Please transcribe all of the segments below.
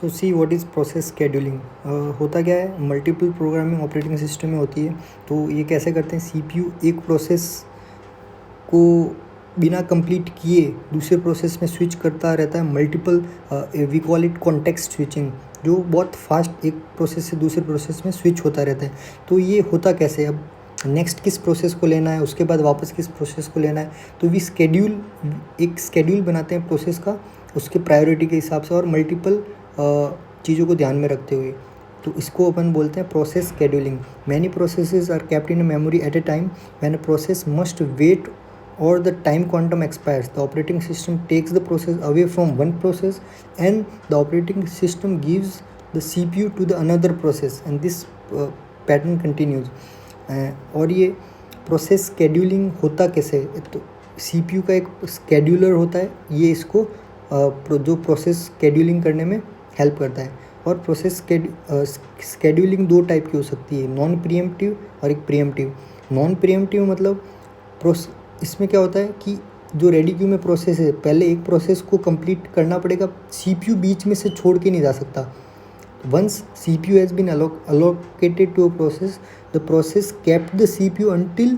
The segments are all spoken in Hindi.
So see what is process scheduling. होता क्या है, मल्टीपल प्रोग्रामिंग ऑपरेटिंग सिस्टम में होती है। तो ये कैसे करते हैं, सीपीयू एक प्रोसेस को बिना कंप्लीट किए दूसरे प्रोसेस में स्विच करता रहता है। Multiple we call it context switching, जो बहुत फास्ट एक प्रोसेस से दूसरे प्रोसेस में स्विच होता रहता है। तो ये होता कैसे, अब नेक्स्ट किस प्रोसेस को लेना है, उसके बाद वापस किस प्रोसेस को लेना है। तो वी स्केड्यूल, एक स्केड्यूल बनाते हैं प्रोसेस का उसके प्रायोरिटी के हिसाब से और मल्टीपल चीज़ों को ध्यान में रखते हुए। तो इसको अपन बोलते हैं process scheduling. Many processes are kept in memory at a time when a process must wait or the time quantum expires. The operating system takes the process away from one process and the operating system gives the CPU to the another process and this pattern continues. और ये प्रोसेस शेड्यूलिंग होता कैसे है, तो CPU का एक स्केड्यूलर होता है, ये इसको जो प्रोसेस शेड्यूलिंग करने में हेल्प करता है। और प्रोसेस शेड्यूलिंग दो टाइप की हो सकती है, नॉन प्रीएम्प्टिव और एक प्रीएम्प्टिव। नॉन प्रीएम्प्टिव मतलब इसमें क्या होता है कि जो रेडी क्यू में प्रोसेस है, पहले एक प्रोसेस को कंप्लीट करना पड़ेगा, सीपीयू बीच में से छोड़ के नहीं जा सकता। Once CPU has been allocated to a process, the process kept the CPU until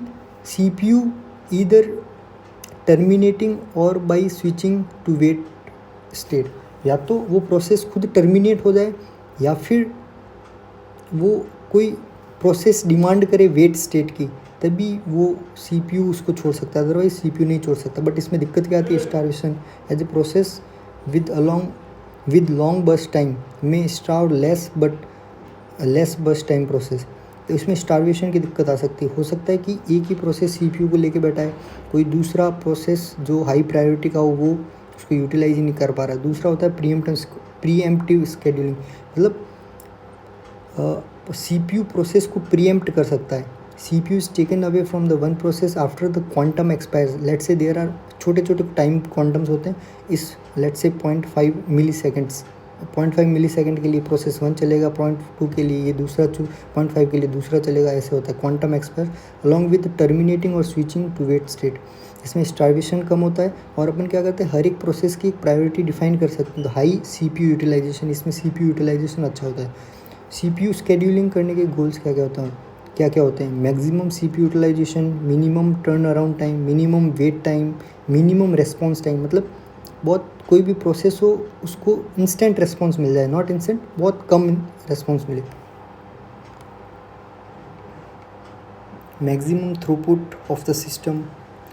CPU either terminating or by switching to wait state। या तो वो प्रोसेस खुद टर्मिनेट हो जाए या फिर वो कोई प्रोसेस डिमांड करे वेट स्टेट की, तभी वो CPU उसको छोड़ सकता है, अदरवाइज CPU नहीं छोड़ सकता। बट इसमें दिक्कत क्या आती है, starvation. As a process with long burst time में starve less burst time process, तो इसमें स्टार्वेशन की दिक्कत आ सकती है। हो सकता है कि एक ही प्रोसेस CPU को लेके बैठा है, कोई दूसरा प्रोसेस जो हाई प्रायोरिटी का हो वो उसको यूटिलाइज ही नहीं कर पा रहा है। दूसरा होता है प्रीएम्प्टिव स्केड्यूलिंग, मतलब CPU प्रोसेस को प्रीएम्प्ट कर सकता है। CPU is taken away from the one process after the quantum expires. Let's say there are छोटे छोटे टाइम क्वांटम्स होते हैं, इस let's say 0.5 milliseconds, 0.5 millisecond के लिए प्रोसेस 1 चलेगा, 0.2 के लिए ये दूसरा 0.5 के लिए दूसरा चलेगा, ऐसे होता है quantum expire along with terminating और स्विचिंग टू वेट स्टेट। इसमें स्टार्वेशन कम होता है और अपन क्या करते हैं, हर एक प्रोसेस की एक प्रायोरिटी डिफाइन कर सकते हैं। तो हाई CPU यूटिलाइजेशन, इसमें CPU यूटिलाइजेशन अच्छा होता है। CPU स्केड्यूलिंग करने के गोल्स क्या क्या होते हैं, maximum CPU utilisation, minimum turn around time, minimum wait time, minimum response time, मतलब बहुत कोई भी प्रोसेस हो उसको इंस्टेंट रेस्पॉन्स मिल जाए, नॉट इंस्टेंट, बहुत कम रेस्पॉन्स मिले। Maximum throughput of the system.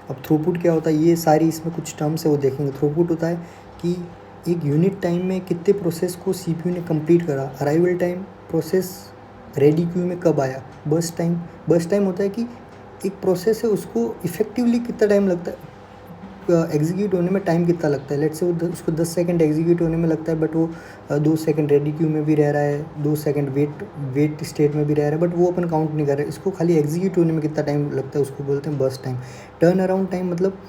अब थ्रूपुट क्या होता है, ये सारी इसमें कुछ टर्म्स है वो देखेंगे। थ्रूपुट होता है कि एक यूनिट टाइम में कितने प्रोसेस को CPU ने कंप्लीट करा। Arrival time, process ready queue में कब आया। बर्स्ट टाइम होता है कि एक प्रोसेस है उसको इफेक्टिवली कितना टाइम लगता है, एग्जीक्यूट होने में टाइम कितना लगता है। लेट्स से उसको 10 सेकंड एग्जीक्यूट होने में लगता है, बट वो 2 सेकंड रेडी क्यू में भी रह रहा है, 2 सेकंड वेट स्टेट में भी रह रहा है, बट वो अपन काउंट नहीं कर रहे। इसको खाली एग्जीक्यूट होने में कितना टाइम लगता है उसको बोलते हैं burst time. Turn around time मतलब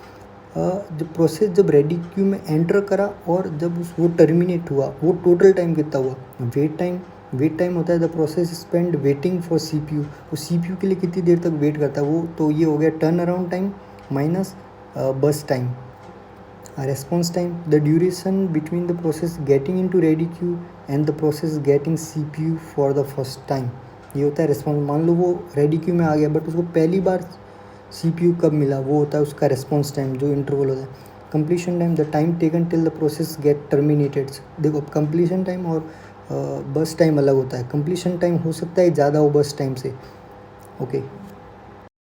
जब प्रोसेस जब रेडी क्यू में एंटर करा और जब वो टर्मिनेट हुआ, वो टोटल टाइम कितना हुआ। वेट टाइम होता है the process spend waiting for CPU, वो CPU के लिए कितनी देर तक वेट करता है वो। तो ये हो गया turn around time minus burst time. Response time, the duration between the process getting into ready queue and the process getting CPU for the first time, ये होता है रेस्पॉन्स। मान लो वो रेडी क्यू में आ गया बट उसको पहली बार CPU कब मिला, वो होता है उसका रेस्पॉन्स टाइम, जो इंटरवल होता है। Completion time, the time taken till the process get terminated. देखो कंप्लीशन टाइम और बर्स्ट टाइम अलग होता है। कंप्लीशन टाइम हो सकता है ज़्यादा हो बर्स्ट टाइम से, ओके।